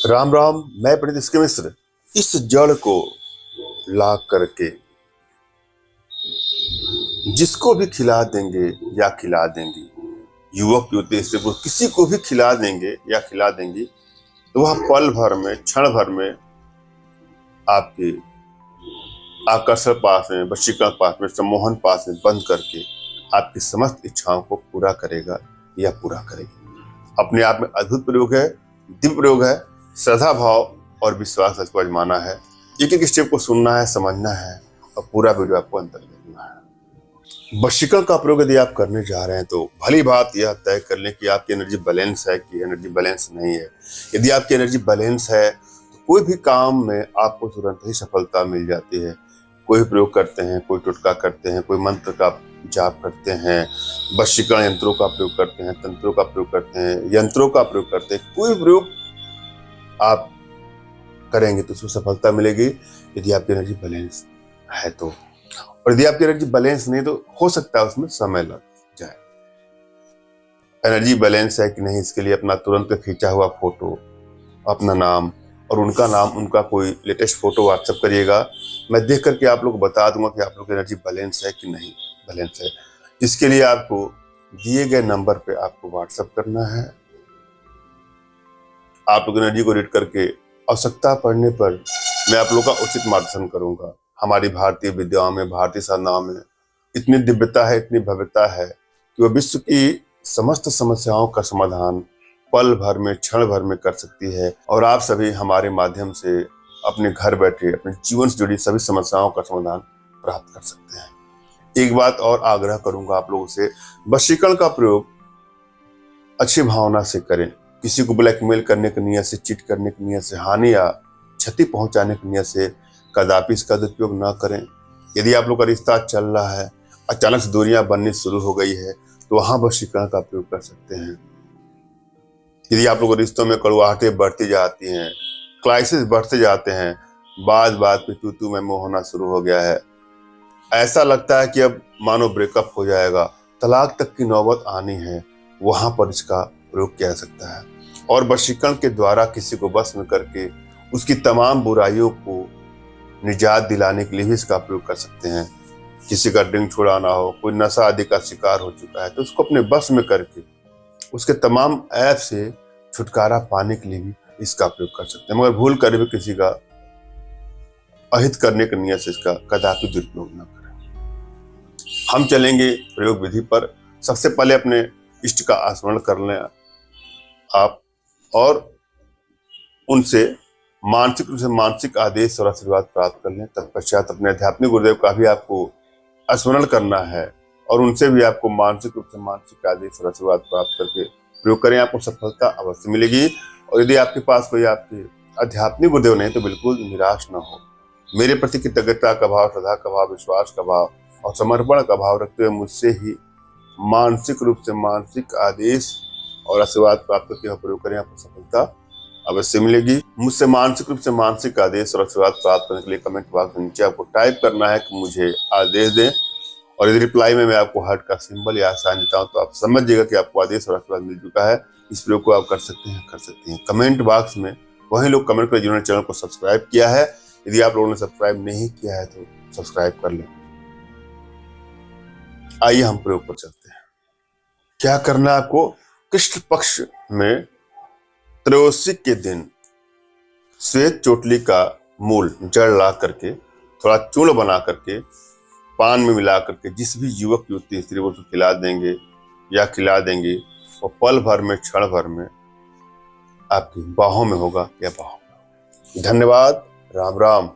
राम राम। मैं पंडित इसके मिश्र इस जड़ को ला करके जिसको भी खिला देंगे या खिला देंगी, युवक युवती से वो किसी को भी खिला देंगे या खिला देंगी, तो वह पल भर में, क्षण भर में आपके आकर्षण पास में, वशीकरण पास में, सम्मोहन पास में बंद करके आपकी समस्त इच्छाओं को पूरा करेगा या पूरा करेगी। अपने आप में अद्भुत प्रयोग है, दिव्य प्रयोग है। श्रद्धा भाव और विश्वास को आजमाना है, एक एक स्टेप को सुनना है, समझना है और पूरा वीडियो आपको अंतर करना है। वशीकरण का प्रयोग यदि आप करने जा रहे हैं तो भली बात यह तय कर लें कि आपकी एनर्जी बैलेंस है कि एनर्जी बैलेंस नहीं है। यदि आपकी एनर्जी बैलेंस है तो कोई भी काम में आपको तुरंत ही सफलता मिल जाती है। कोई प्रयोग करते हैं, कोई टोटका करते हैं, कोई मंत्र का जाप करते हैं, वशीकरण यंत्रों का प्रयोग करते हैं, तंत्रों का प्रयोग करते हैं, यंत्रों का प्रयोग करते हैं, कोई प्रयोग आप करेंगे तो उसमें सफलता मिलेगी यदि आपकी एनर्जी बैलेंस है तो। और यदि आपकी एनर्जी बैलेंस नहीं तो हो सकता है उसमें समय लग जाए। एनर्जी बैलेंस है कि नहीं, इसके लिए अपना तुरंत खींचा हुआ फोटो, अपना नाम और उनका नाम, उनका कोई लेटेस्ट फोटो व्हाट्सएप करिएगा। मैं देख करके आप लोग को बता दूंगा कि आप लोग की एनर्जी बैलेंस है कि नहीं बैलेंस है। इसके लिए आपको दिए गए नंबर पे आपको व्हाट्सएप करना है। आप लोग एनर्जी को रीड करके आवश्यकता पड़ने पर मैं आप लोग का उचित मार्गदर्शन करूंगा। हमारी भारतीय विद्याओं में, भारतीय साधनाओं में इतनी दिव्यता है, इतनी भव्यता है कि वह विश्व की समस्त समस्याओं का समाधान पल भर में, क्षण भर में कर सकती है। और आप सभी हमारे माध्यम से अपने घर बैठे अपने जीवन से जुड़ी सभी समस्याओं का समाधान प्राप्त कर सकते हैं। एक बात और आग्रह करूंगा आप लोगों से, वशीकरण का प्रयोग अच्छी भावना से करें। किसी को ब्लैकमेल करने की नियत से, चीट करने की नियत से, हानि या क्षति पहुंचाने की नियत से कदापि इसका दुरुपयोग न करें। यदि आप लोग का रिश्ता चल रहा है, अचानक से दूरियां बननी शुरू हो गई है, तो वहां वशीकरण का प्रयोग कर सकते हैं। यदि आप लोग रिश्तों में कड़वाहटें बढ़ती जाती हैं, क्राइसिस बढ़ते जाते हैं, बात बात पे तू मैं मोह होना शुरू हो गया है, ऐसा लगता है कि अब मानो ब्रेकअप हो जाएगा, तलाक तक की नौबत आनी है, वहां पर इसका प्रयोग किया जा सकता है। और वशीकरण के द्वारा किसी को वश में करके उसकी तमाम बुराइयों को निजात दिलाने के लिए भी इसका प्रयोग कर सकते हैं। किसी का ड्रिंक छुड़ाना हो, कोई नशा आदि का शिकार हो चुका है, तो उसको अपने बस में करके उसके तमाम ऐप से छुटकारा पाने के लिए भी इसका प्रयोग कर सकते हैं। मगर भूल कर भी किसी का अहित करने की नियत से इसका कदापि दुरुपयोग न करें। हम चलेंगे प्रयोग विधि पर। सबसे पहले अपने इष्ट का स्मरण कर लें आप और उनसे मानसिक रूप से मानसिक आदेश और आशीर्वाद प्राप्त कर लें। तत्पश्चात अपने आध्यात्मिक गुरुदेव का भी आपको स्मरण करना है और उनसे भी आपको मानसिक रूप से मानसिक आदेश और आशीर्वाद प्राप्त करके प्रयोग करें। आपको सफलता अवश्य मिलेगी। और यदि आपके पास कोई आपके आध्यात्मिक गुरुदेव नहीं तो बिल्कुल निराश न हो। मेरे प्रति कृतज्ञता का भाव, श्रद्धा का भाव, विश्वास का भाव और समर्पण का भाव रखते हुए मुझसे ही मानसिक रूप से मानसिक आदेश और आशीर्वाद प्राप्त करके प्रयोग करें। आपको सफलता अवश्य मिलेगी। मुझसे मानसिक रूप से मानसिक आदेश और आशीर्वाद प्राप्त करने के लिए कमेंट बॉक्स में नीचे आपको टाइप करना है कि मुझे आदेश दें। और यदि रिप्लाई में मैं आपको हार्ट का सिंबल या साइन देता हूँ तो आप समझिएगा कि आपको आदेश और आशीर्वाद मिल चुका है। इस प्रयोग को आप कर सकते हैं। कमेंट बॉक्स में वही लोग कमेंट करें जिन्होंने चैनल को सब्सक्राइब किया है। यदि आप लोगों ने सब्सक्राइब नहीं किया है तो सब्सक्राइब कर लें। आइए हम प्रयोग पर चलते हैं। क्या करना है आपको? कृष्ण पक्ष में त्रयोदशी के दिन श्वेत चोटली का मूल जड़ ला करके थोड़ा चूर्ण बना करके पान में मिला करके जिस भी युवक युवती स्त्री को खिला देंगे या खिला देंगे, वो पल भर में, क्षण भर में आपकी बाहों में होगा या बाहों में। धन्यवाद। राम राम।